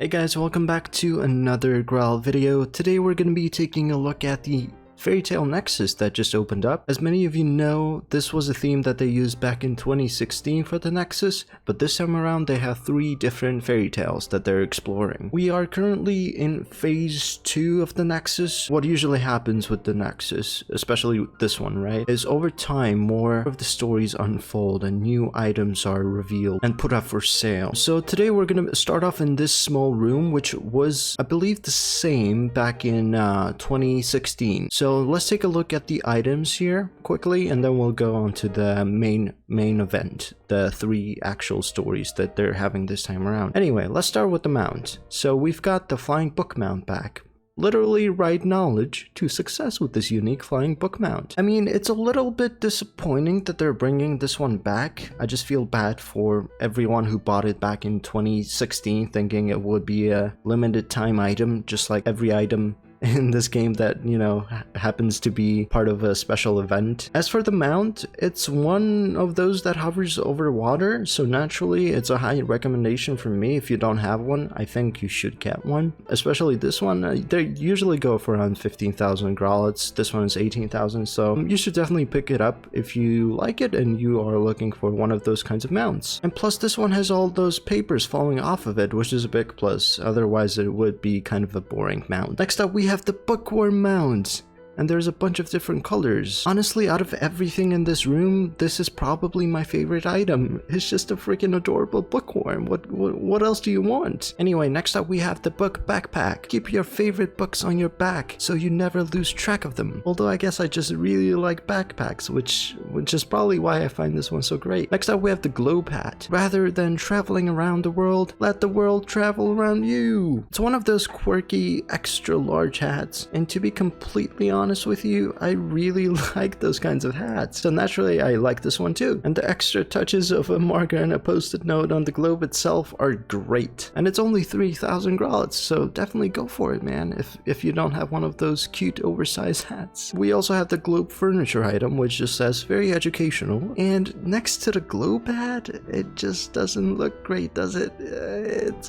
Hey guys, welcome back to another Graal video. Today we're going to be taking a look at the Fairy Tale Nexus that just opened up. As many of you know, this was a theme that they used back in 2016 for the Nexus, but this time around they have 3 different fairy tales that they're exploring. We are currently in phase 2 of the Nexus. What usually happens with the Nexus, especially this one, right, is over time more of the stories unfold and new items are revealed and put up for sale. So today we're going to start off in this small room, which was, I believe, the same back in 2016. So let's take a look at the items here quickly, and then we'll go on to the main event, the 3 actual stories that they're having this time around. Anyway, let's start with the mount. So we've got the flying book mount back. Literally write knowledge to success with this unique flying book mount. I mean, it's a little bit disappointing that they're bringing this one back. I just feel bad for everyone who bought it back in 2016 thinking it would be a limited time item, just like every item in this game that, you know, happens to be part of a special event. As for the mount, it's one of those that hovers over water, so naturally it's a high recommendation for me. If you don't have one, I think you should get one, especially this one. They usually go for around 15,000 graalets. This one is 18,000, so you should definitely pick it up if you like it and you are looking for one of those kinds of mounts. And plus this one has all those papers falling off of it, which is a big plus. Otherwise it would be kind of a boring mount. Next up we have the bookworm mount, and there's a bunch of different colors. Honestly, out of everything in this room, this is probably my favorite item. It's just a freaking adorable bookworm. What else do you want? Anyway, next up we have the book backpack. Keep your favorite books on your back so you never lose track of them. Although I guess I just really like backpacks, which is probably why I find this one so great. Next up we have the globe hat. Rather than traveling around the world, let the world travel around you. It's one of those quirky extra large hats, and to be completely honest with you, I really like those kinds of hats, so naturally I like this one too. And the extra touches of a marker and a post-it note on the globe itself are great, and it's only 3,000 graalets, so definitely go for it, man, if you don't have one of those cute oversized hats. We also have the globe furniture item, which just says very educational, and next to the globe hat, it just doesn't look great, does it? It's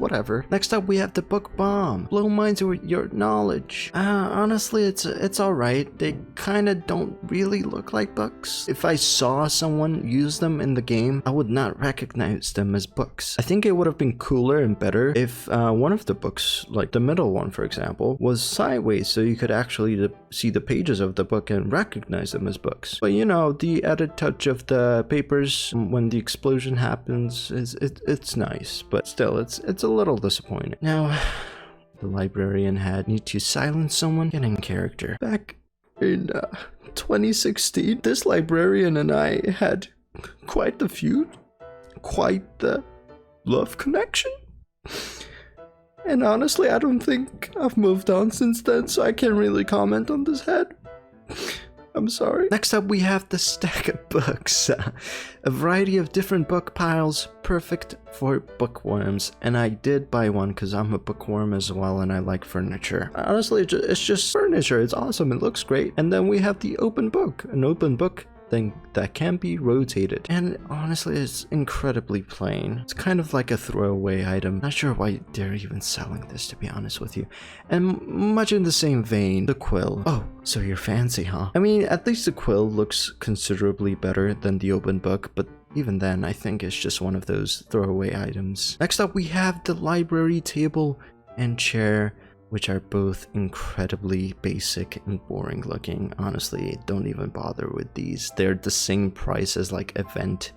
whatever. Next up we have the book bomb. Blow minds with your knowledge. Honestly, it's alright. They kinda don't really look like books. If I saw someone use them in the game, I would not recognize them as books. I think it would have been cooler and better if one of the books, like the middle one for example, was sideways so you could actually see the pages of the book and recognize them as books. But you know, the added touch of the papers when the explosion happens, it's nice, but still, it's a little disappointing. Now, the librarian had need to silence someone. Get in character. Back in 2016, this librarian and I had quite the feud, quite the love connection. And honestly, I don't think I've moved on since then, so I can't really comment on this head. I'm sorry. Next up we have the stack of books. A variety of different book piles, perfect for bookworms. And I did buy one because I'm a bookworm as well and I like furniture. Honestly, it's just furniture. It's awesome. It looks great. And then we have the open book. An open book thing that can be rotated, and honestly it's incredibly plain. It's kind of like a throwaway item. Not sure why they're even selling this, to be honest with you. And much in the same vein, the quill. Oh, so you're fancy, huh? I mean, at least the quill looks considerably better than the open book, but even then I think it's just one of those throwaway items. Next up we have the library table and chair, which are both incredibly basic and boring looking. Honestly, don't even bother with these. They're the same price as like event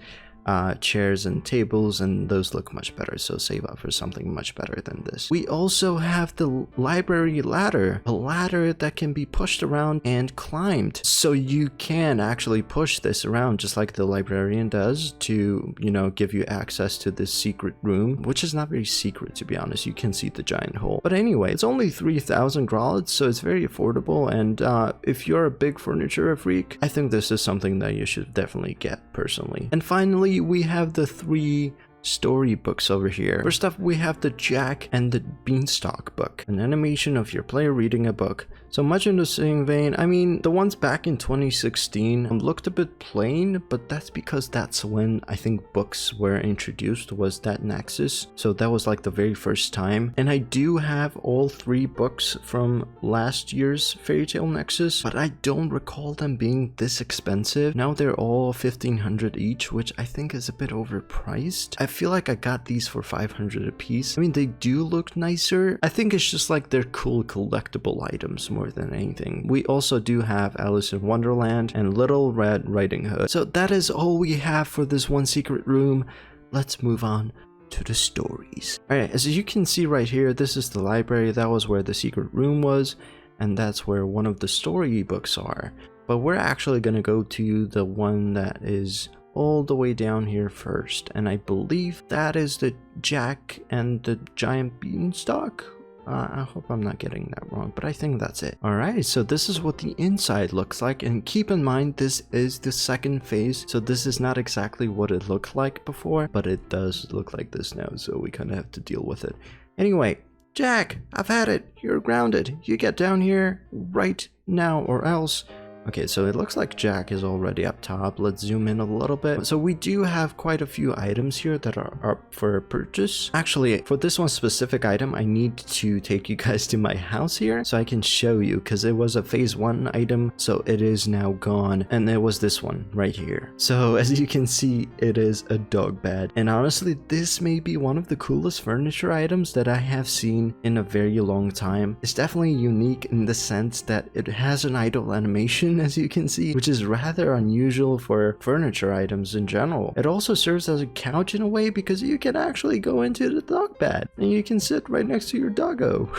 chairs and tables, and those look much better, so save up for something much better than this. We also have the library ladder, a ladder that can be pushed around and climbed, so you can actually push this around just like the librarian does to, you know, give you access to this secret room, which is not very secret, to be honest. You can see the giant hole. But anyway, it's only 3,000 graalets, so it's very affordable, and if you're a big furniture freak, I think this is something that you should definitely get personally. And finally, we have the 3 storybooks over here. First up, we have the Jack and the Beanstalk book, an animation of your player reading a book. So much in the same vein. I mean, the ones back in 2016 looked a bit plain, but that's because that's when I think books were introduced, was that Nexus. So that was like the very first time. And I do have all 3 books from last year's Fairy Tale Nexus, but I don't recall them being this expensive. Now they're all 1,500 each, which I think is a bit overpriced. I feel like I got these for 500 a piece. I mean, they do look nicer. I think it's just like they're cool collectible items more than anything. We also do have Alice in Wonderland and Little Red Riding Hood. So that is all we have for this one secret room. Let's move on to the stories. Alright, as you can see right here, this is the library. That was where the secret room was, and that's where one of the storybooks are. But we're actually going to go to the one that is all the way down here first, and I believe that is the Jack and the Giant Beanstalk. I hope I'm not getting that wrong, but I think that's it. Alright, so this is what the inside looks like, and keep in mind this is the second phase, so this is not exactly what it looked like before, but it does look like this now, so we kind of have to deal with it. Anyway, Jack, I've had it. You're grounded. You get down here right now or else. Okay, so it looks like Jack is already up top. Let's zoom in a little bit. So we do have quite a few items here that are up for purchase. Actually, for this one specific item, I need to take you guys to my house here so I can show you, because it was a phase 1 item, so it is now gone. And it was this one right here. So as you can see, it is a dog bed. And honestly, this may be one of the coolest furniture items that I have seen in a very long time. It's definitely unique in the sense that it has an idle animation, as you can see, which is rather unusual for furniture items in general. It also serves as a couch in a way, because you can actually go into the dog bed and you can sit right next to your doggo.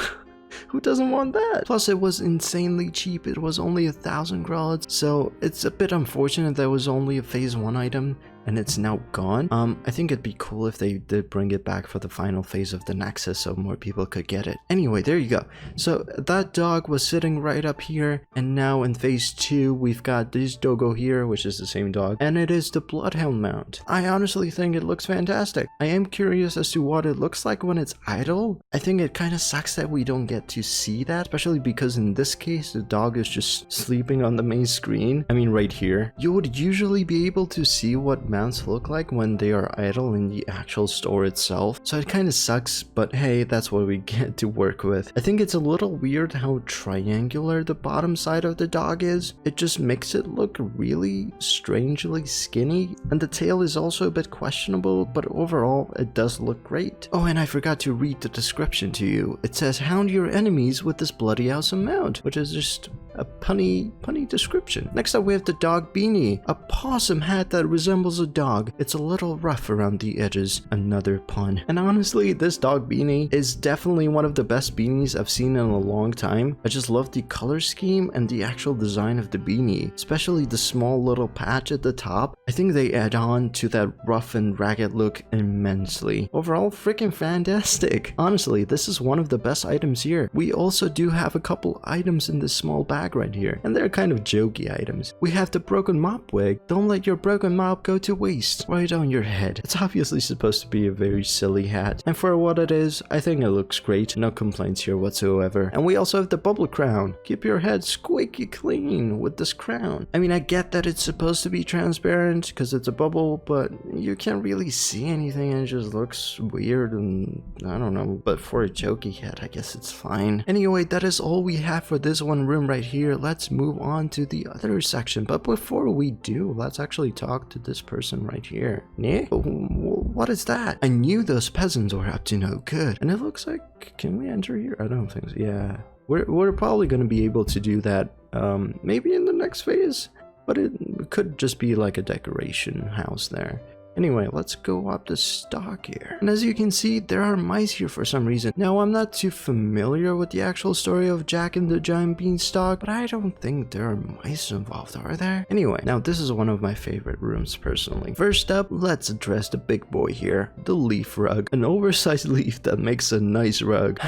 Who doesn't want that? Plus, it was insanely cheap. It was only 1,000 graalds, so it's a bit unfortunate that it was only a phase 1 item and it's now gone. I think it'd be cool if they did bring it back for the final phase of the Nexus so more people could get it. Anyway, there you go. So that dog was sitting right up here, and now in phase 2 we've got this doggo here, which is the same dog, and it is the Bloodhound mount. I honestly think it looks fantastic. I am curious as to what it looks like when it's idle. I think it kind of sucks that we don't get to see that, especially because in this case the dog is just sleeping on the main screen. I mean right here. You would usually be able to see what mounts look like when they are idle in the actual store itself, so it kind of sucks, but hey, that's what we get to work with. I think it's a little weird how triangular the bottom side of the dog is. It just makes it look really strangely skinny, and the tail is also a bit questionable, but overall it does look great. Oh, and I forgot to read the description to you. It says, hound your enemies with this bloody awesome mount, which is just a punny description. Next up we have the dog beanie, a possum hat that resembles a dog. It's a little rough around the edges, another pun. And honestly, this dog beanie is definitely one of the best beanies I've seen in a long time. I just love the color scheme and the actual design of the beanie, especially the small little patch at the top. I think they add on to that rough and ragged look immensely. Overall, freaking fantastic. Honestly, this is one of the best items here. We also do have a couple items in this small bag right here, and they're kind of jokey items. We have the broken mop wig. Don't let your broken mop go to waste. Right on your head. It's obviously supposed to be a very silly hat, and for what it is, I think it looks great. No complaints here whatsoever. And we also have the bubble crown. Keep your head squeaky clean with this crown. I mean, I get that it's supposed to be transparent because it's a bubble, but you can't really see anything and it just looks weird, and I don't know, but for a jokey hat, I guess it's fine. Anyway, that is all we have for this one room right here. Let's move on to the other section, but before we do, let's actually talk to this person right here. Yeah? What is that? I knew those peasants were up to no good, and it looks like, can we enter here? I don't think so. Yeah, we're probably going to be able to do that maybe in the next phase, but it could just be like a decoration house there. Anyway, let's go up the stock here. And as you can see, there are mice here for some reason. Now, I'm not too familiar with the actual story of Jack and the Giant Beanstalk, but I don't think there are mice involved, are there? Anyway, now this is one of my favorite rooms personally. First up, let's address the big boy here, the leaf rug. An oversized leaf that makes a nice rug.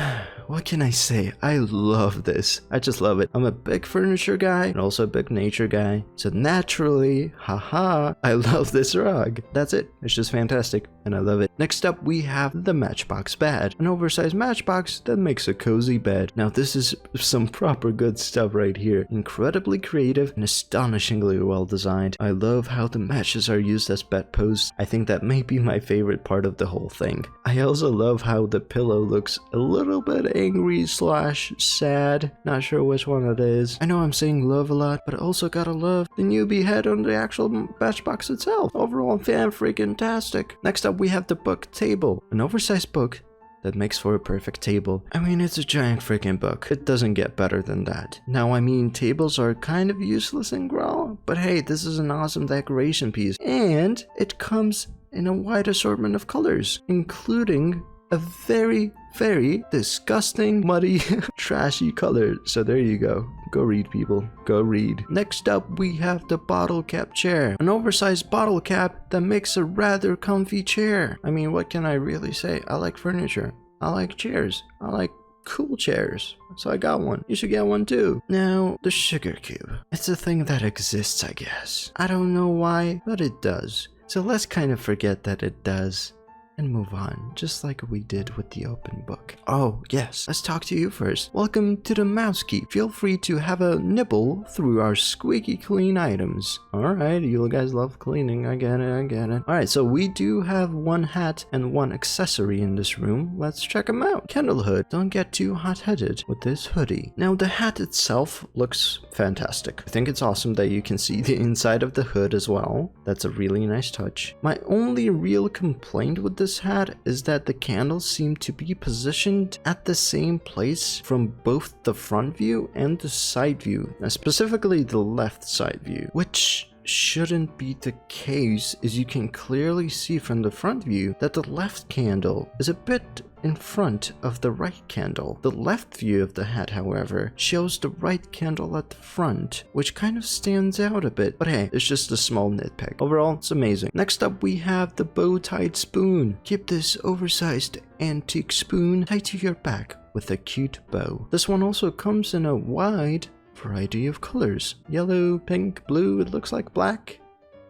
What can I say? I love this. I just love it. I'm a big furniture guy and also a big nature guy. So naturally, haha, I love this rug. That's it. it. It's just fantastic, and I love it. Next up, we have the matchbox bed. An oversized matchbox that makes a cozy bed. Now, this is some proper good stuff right here. Incredibly creative and astonishingly well designed. I love how the matches are used as bedposts. I think that may be my favorite part of the whole thing. I also love how the pillow looks a little bit angry slash sad. Not sure which one it is. I know I'm saying love a lot, but I also gotta love the newbie head on the actual matchbox itself. Overall, fan-freaking-tastic. Next up, we have the book table. An oversized book that makes for a perfect table. I mean, it's a giant freaking book. It doesn't get better than that. Now, I mean, tables are kind of useless in Graal, but hey, this is an awesome decoration piece. And it comes in a wide assortment of colors, including a very, very disgusting, muddy, trashy color. So there you go. Go read, people. Go read. Next up, we have the bottle cap chair. An oversized bottle cap that makes a rather comfy chair. I mean, what can I really say? I like furniture. I like chairs. I like cool chairs. So I got one. You should get one too. Now, the sugar cube. It's a thing that exists, I guess. I don't know why, but it does. So let's kind of forget that it does and move on, just like we did with the open book. Oh, yes, let's talk to you first. Welcome to the mouse key. Feel free to have a nibble through our squeaky clean items. Alright, you guys love cleaning, I get it, I get it. Alright, so we do have one hat and one accessory in this room. Let's check them out. Candle hood. Don't get too hot-headed with this hoodie. Now, the hat itself looks fantastic. I think it's awesome that you can see the inside of the hood as well. That's a really nice touch. My only real complaint with this hat is that the candles seem to be positioned at the same place from both the front view and the side view, specifically the left side view, which shouldn't be the case, as you can clearly see from the front view that the left candle is a bit in front of the right candle. The left view of the hat, however, shows the right candle at the front, which kind of stands out a bit, but hey, it's just a small nitpick. Overall, it's amazing. Next up, we have the bow-tied spoon. Keep this oversized antique spoon tied to your back with a cute bow. This one also comes in a wide variety of colors. Yellow, pink, blue, it looks like black,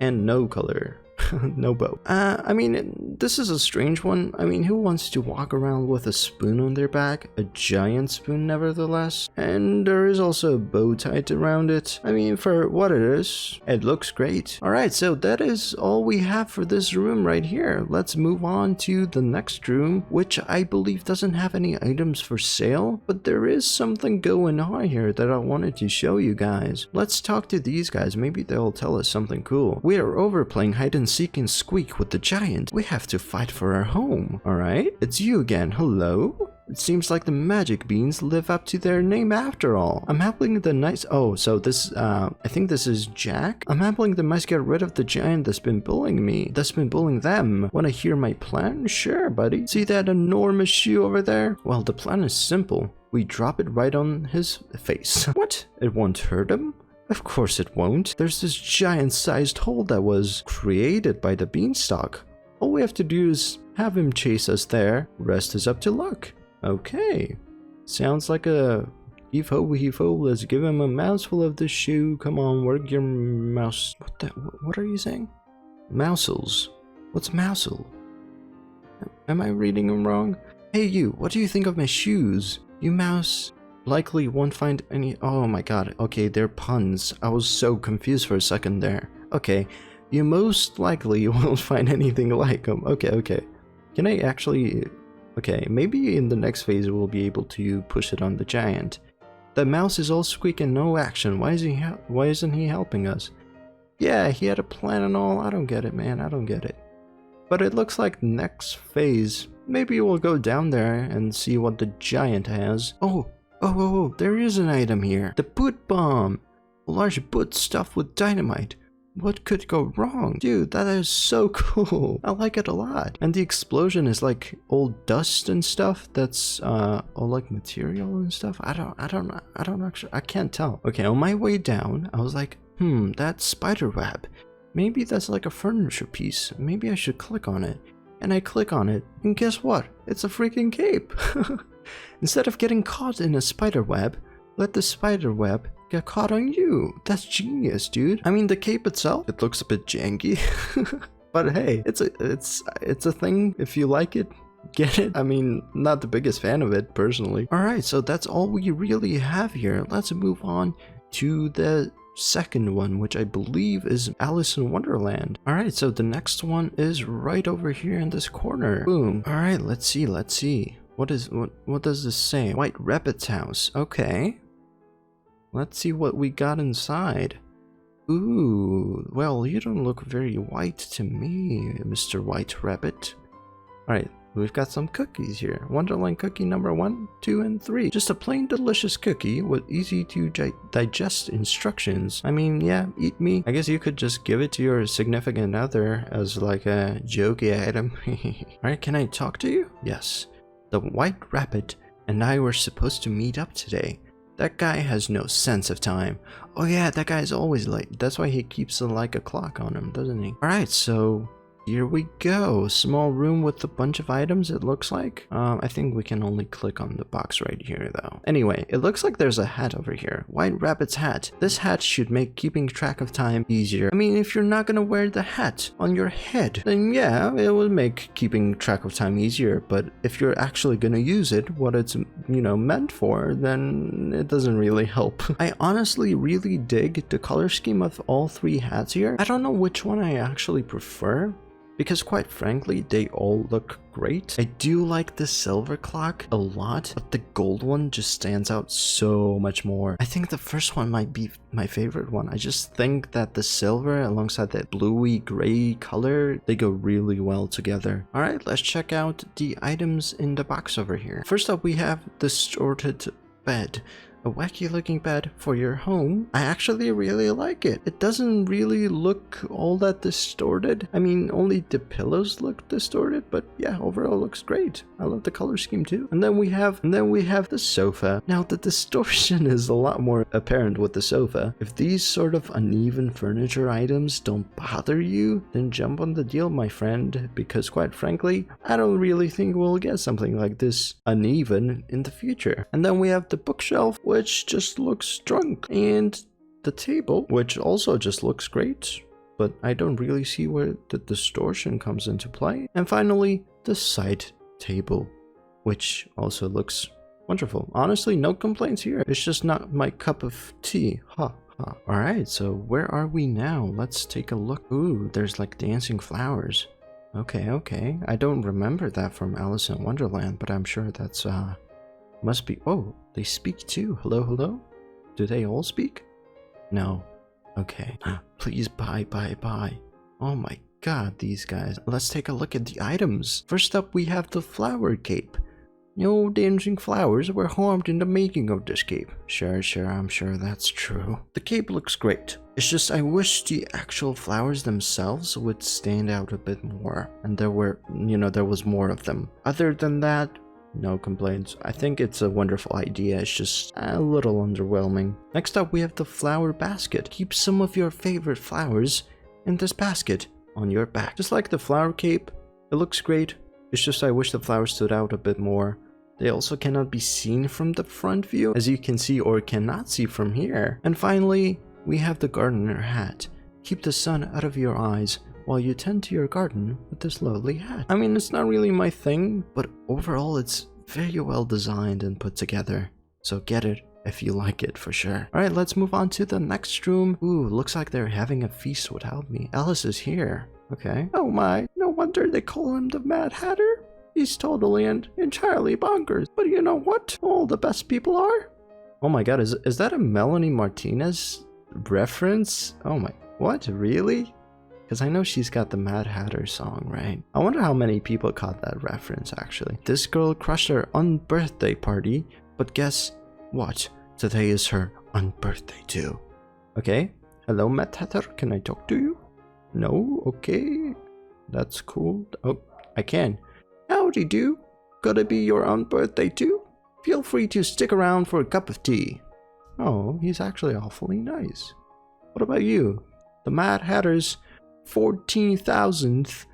and no color. No bow. I mean, this is a strange one. I mean, who wants to walk around with a spoon on their back? A giant spoon, nevertheless. And there is also a bow tied around it. I mean, for what it is, it looks great. Alright, so that is all we have for this room right here. Let's move on to the next room, which I believe doesn't have any items for sale, but there is something going on here that I wanted to show you guys. Let's talk to these guys. Maybe they'll tell us something cool. We are over playing hide and seek and squeak with the giant. We have to fight for our home. Alright, it's you again. Hello? It seems like the magic beans live up to their name after all. I'm helping the nice— oh, so this, I think this is Jack? I'm helping the mice get rid of the giant that's been bullying me. That's been bullying them. Wanna hear my plan? Sure, buddy. See that enormous shoe over there? Well, the plan is simple. We drop it right on his face. What? It won't hurt him? Of course it won't. There's this giant-sized hole that was created by the beanstalk. All we have to do is have him chase us there. Rest is up to luck. Okay. Sounds like a heave-ho, let's give him a mouthful of the shoe. Come on, work your mouse. What are you saying? Mousels. What's mousel? Am I reading them wrong? Hey you, what do you think of my shoes? You mouse likely won't find any— oh my god, okay, they're puns. I was so confused for a second there. Okay, you most likely won't find anything like them. Okay. Can I actually— okay, maybe in the next phase we'll be able to push it on the giant. The mouse is all squeak and no action. Why isn't he helping us? Yeah, he had a plan and all. I don't get it, man. I don't get it. But it looks like next phase, maybe we'll go down there and see what the giant has. Oh, there is an item here. The boot bomb. A large boot stuffed with dynamite. What could go wrong? Dude, that is so cool. I like it a lot. And the explosion is like old dust and stuff. That's all like material and stuff. I don't actually— I can't tell. Okay, on my way down, I was like, that spider web. Maybe that's like a furniture piece. Maybe I should click on it. And I click on it, and guess what? It's a freaking cape. Instead of getting caught in a spider web, let the spider web get caught on you. That's genius, dude. I mean, the cape itself, it looks a bit janky. But hey, it's a thing. If you like it, get it. I mean, not the biggest fan of it personally. All right, so that's all we really have here. Let's move on to the second one, which I believe is Alice in Wonderland. All right, so the next one is right over here in this corner. Boom. All right, let's see. What does this say? White Rabbit's house. Okay. Let's see what we got inside. Ooh, well, you don't look very white to me, Mr. White Rabbit. All right. We've got some cookies here. Wonderland cookie number 1, 2, and 3. Just a plain delicious cookie with easy to digest instructions. I mean, yeah, eat me. I guess you could just give it to your significant other as like a jokey item. Alright, can I talk to you? Yes. The White Rabbit and I were supposed to meet up today. That guy has no sense of time. Oh yeah, that guy's always late. That's why he keeps like a clock on him, doesn't he? Alright, so here we go. Small room with a bunch of items, it looks like. I think we can only click on the box right here though. Anyway, it looks like there's a hat over here. White Rabbit's hat. This hat should make keeping track of time easier. I mean, if you're not gonna wear the hat on your head, then yeah, it will make keeping track of time easier. But if you're actually gonna use it, what it's, meant for, then it doesn't really help. I honestly really dig the color scheme of all 3 hats here. I don't know which one I actually prefer, because quite frankly, they all look great. I do like the silver clock a lot, but the gold one just stands out so much more. I think the first one might be my favorite one. I just think that the silver alongside that bluey gray color, they go really well together. All right, let's check out the items in the box over here. First up, we have the distorted bed. A wacky looking bed for your home. I actually really like it. It doesn't really look all that distorted. I mean, only the pillows look distorted, but yeah, overall looks great. I love the color scheme too. And then we have the sofa. Now the distortion is a lot more apparent with the sofa. If these sort of uneven furniture items don't bother you, then jump on the deal, my friend, because quite frankly, I don't really think we'll get something like this uneven in the future. And then we have the bookshelf, which just looks drunk, and the table, which also just looks great, but I don't really see where the distortion comes into play. And finally, the side table, which also looks wonderful. Honestly, no complaints here. It's just not my cup of tea. Ha ha. Alright, so where are we now? Let's take a look. Ooh, there's like dancing flowers. Okay. I don't remember that from Alice in Wonderland, but I'm sure that's must be. Oh, they speak too. Hello? Do they all speak? No. Okay. Please buy. Oh my god, these guys. Let's take a look at the items. First up, we have the flower cape. No dancing flowers were harmed in the making of this cape. Sure, I'm sure that's true. The cape looks great. It's just I wish the actual flowers themselves would stand out a bit more. And there was more of them. Other than that, no complaints. I think it's a wonderful idea. It's just a little underwhelming. Next up, we have the flower basket. Keep some of your favorite flowers in this basket on your back. Just like the flower cape, it looks great. It's just I wish the flowers stood out a bit more. They also cannot be seen from the front view, as you can see or cannot see from here. And finally, we have the gardener hat. Keep the sun out of your eyes while you tend to your garden with this lovely hat. I mean, it's not really my thing, but overall it's very well designed and put together. So get it if you like it for sure. Alright, let's move on to the next room. Ooh, looks like they're having a feast without me. Alice is here. Okay. Oh my, no wonder they call him the Mad Hatter. He's totally and entirely bonkers. But you know what? All the best people are. Oh my god, is that a Melanie Martinez reference? Oh my, what? Really? Because I know she's got the Mad Hatter song, right? I wonder how many people caught that reference, actually. This girl crushed her unbirthday party, but guess what? Today is her unbirthday too. Okay, hello Mad Hatter, can I talk to you? No? Okay, that's cool. Oh, I can. Howdy do. Gotta be your unbirthday too? Feel free to stick around for a cup of tea. Oh, he's actually awfully nice. What about you? The Mad Hatter's 14,000th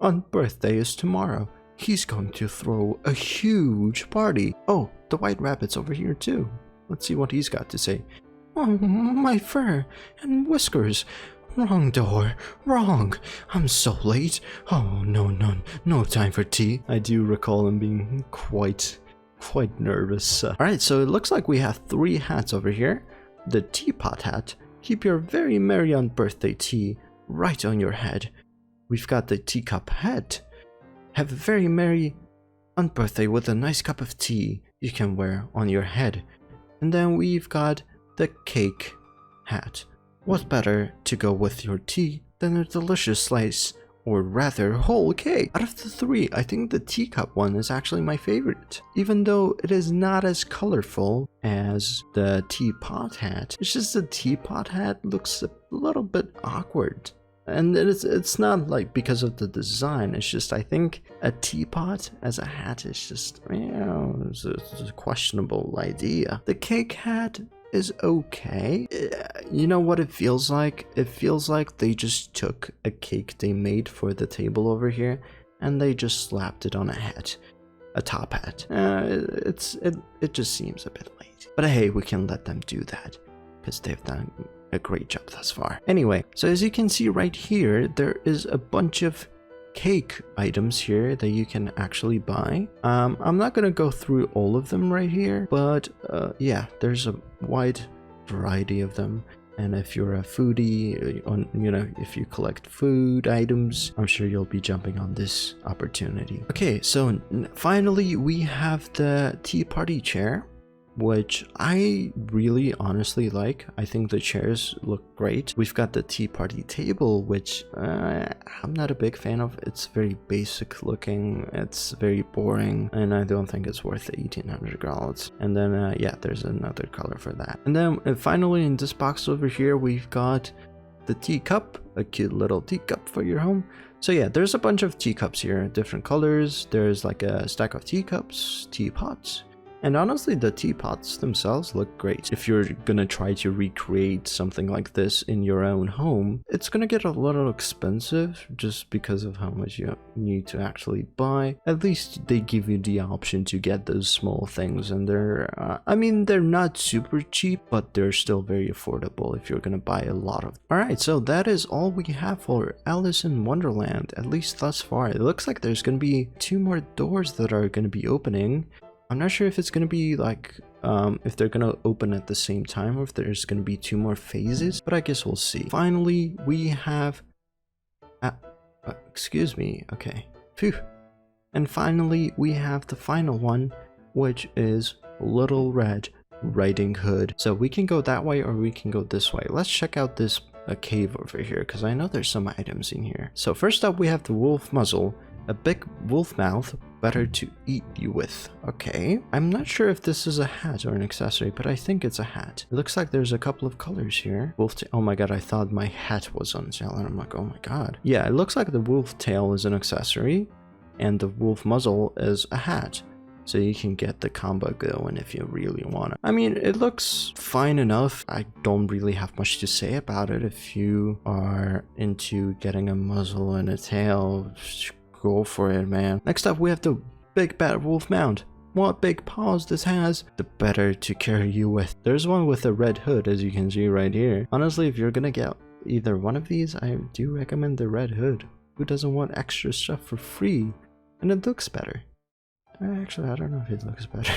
unbirthday is tomorrow. He's going to throw a huge party. Oh, the White Rabbit's over here too. Let's see what he's got to say. Oh, my fur and whiskers. Wrong door. Wrong. I'm so late. Oh, no time for tea. I do recall him being quite nervous. Alright, so it looks like we have 3 hats over here. The teapot hat. Keep your very merry on birthday tea right on your head. We've got the teacup hat. Have a very merry on birthday with a nice cup of tea you can wear on your head. And then we've got the cake hat. What better to go with your tea than a delicious slice, or rather whole cake? Out of the 3, I think the teacup one is actually my favorite. Even though it is not as colorful as the teapot hat, it's just the teapot hat looks a little bit awkward. And it's not like because of the design, it's just I think a teapot as a hat is just, it's a questionable idea. The cake hat is okay. You know what it feels like? It feels like they just took a cake they made for the table over here and they just slapped it on a hat. A top hat. It just seems a bit late. But hey, we can let them do that because they've done a great job thus far. Anyway, so as you can see right here, there is a bunch of cake items here that you can actually buy. I'm not gonna go through all of them right here, but yeah, there's a wide variety of them. And if you're a foodie, if you collect food items, I'm sure you'll be jumping on this opportunity. Okay, so finally we have the tea party chair, which I really honestly like. I think the chairs look great. We've got the tea party table, which I'm not a big fan of. It's very basic looking, it's very boring, and I don't think it's worth the 1800 graal's. And then yeah, there's another color for that. And then finally in this box over here, we've got the teacup, a cute little teacup for your home. So yeah, there's a bunch of teacups here, different colors. There's like a stack of teacups, teapots. And honestly, the teapots themselves look great. If you're gonna try to recreate something like this in your own home, it's gonna get a little expensive just because of how much you need to actually buy. At least they give you the option to get those small things, and they're, I mean, they're not super cheap, but they're still very affordable if you're gonna buy a lot of them. Alright, so that is all we have for Alice in Wonderland, at least thus far. It looks like there's gonna be 2 more doors that are gonna be opening. I'm not sure if it's going to be like, if they're going to open at the same time or if there's going to be 2 more phases, but I guess we'll see. Finally, we have, excuse me, okay, phew. And finally, we have the final one, which is Little Red Riding Hood. So we can go that way or we can go this way. Let's check out this cave over here, because I know there's some items in here. So first up, we have the wolf muzzle, a big wolf mouth, better to eat you with. Okay, I'm not sure if this is a hat or an accessory, but I think it's a hat. It looks like there's a couple of colors here. Wolf tail. Oh my god, I thought my hat was on sale and I'm like, oh my god. Yeah, it looks like the wolf tail is an accessory and the wolf muzzle is a hat. So you can get the combo going if you really want it. I mean, it looks fine enough. I don't really have much to say about it. If you are into getting a muzzle and a tail, go for it, man. Next up, we have the big bad wolf mount. What big paws this has, the better to carry you with. There's one with a red hood, as you can see right here. Honestly, if you're gonna get either one of these, I do recommend the red hood. Who doesn't want extra stuff for free? And it looks better. Actually, I don't know if it looks better.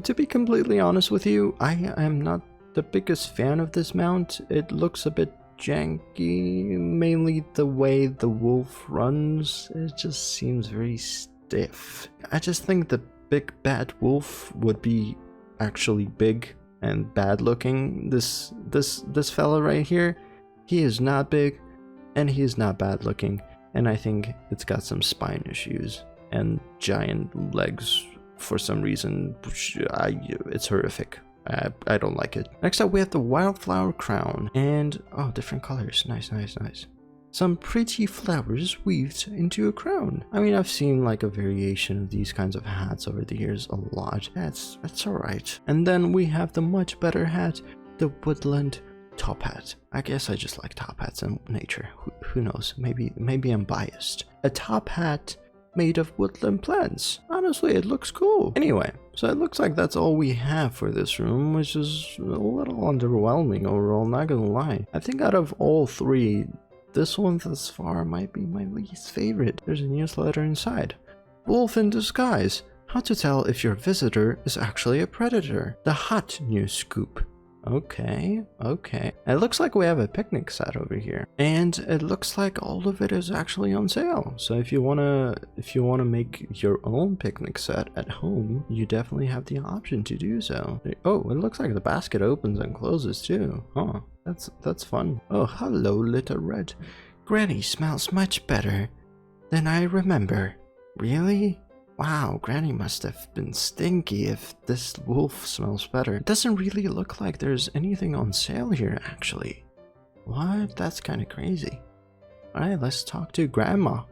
To be completely honest with you, I am not the biggest fan of this mount. It looks a bit janky, mainly the way the wolf runs. It just seems very stiff. I just think the big bad wolf would be actually big and bad looking. This fella right here, he is not big and he is not bad looking, and I think it's got some spine issues and giant legs for some reason. It's horrific. I don't like it. Next up, we have the wildflower crown, and oh, different colors. Nice. Some pretty flowers weaved into a crown. I mean, I've seen like a variation of these kinds of hats over the years a lot. That's alright. And then we have the much better hat, the woodland top hat. I guess I just like top hats in nature. Who knows? Maybe I'm biased. A top hat made of woodland plants. Honestly, it looks cool. Anyway, so it looks like that's all we have for this room, which is a little underwhelming overall, not gonna lie. I think out of all three, this one thus far might be my least favorite. There's a newsletter inside. Wolf in disguise. How to tell if your visitor is actually a predator. The hot news scoop. Okay. It looks like we have a picnic set over here, and it looks like all of it is actually on sale. So if you wanna make your own picnic set at home, you definitely have the option to do so. Oh, it looks like the basket opens and closes too. Huh, that's fun. Oh, hello, little red. Granny smells much better than I remember. Really? Wow, Granny must have been stinky if this wolf smells better. It doesn't really look like there's anything on sale here, actually. What? That's kind of crazy. Alright, let's talk to Grandma.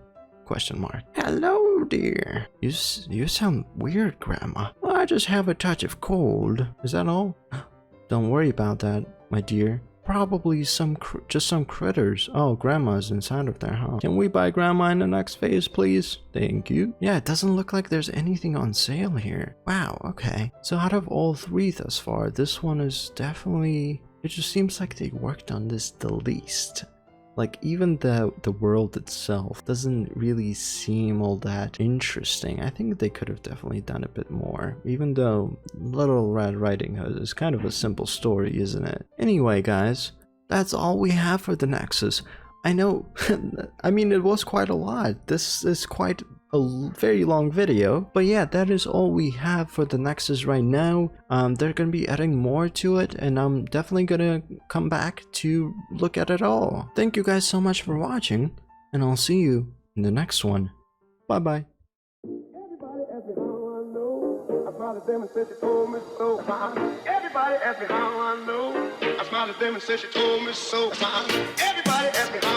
Question mark. Hello, dear. You sound weird, Grandma. Well, I just have a touch of cold. Is that all? Don't worry about that, my dear. Probably just some critters. Oh, Grandma's inside of there, huh? Can we buy Grandma in the next phase, please? Thank you. Yeah, it doesn't look like there's anything on sale here. Wow, okay. So out of all three thus far, this one is definitely... It just seems like they worked on this the least. Like, even the world itself doesn't really seem all that interesting. I think they could have definitely done a bit more, even though Little Red Riding Hood is kind of a simple story, isn't it? Anyway, guys, that's all we have for the Nexus. I know, I mean, it was quite a lot. This is quite a very long video, but yeah, that is all we have for the Nexus right now. They're gonna be adding more to it, and I'm definitely gonna come back to look at it all. Thank you guys so much for watching, and I'll see you in the next one. Bye bye. Everybody ask me how I know. I smiled at them and said she told me so. Everybody ask me how I know. I smiled at them and said she told me so. Everybody ask me how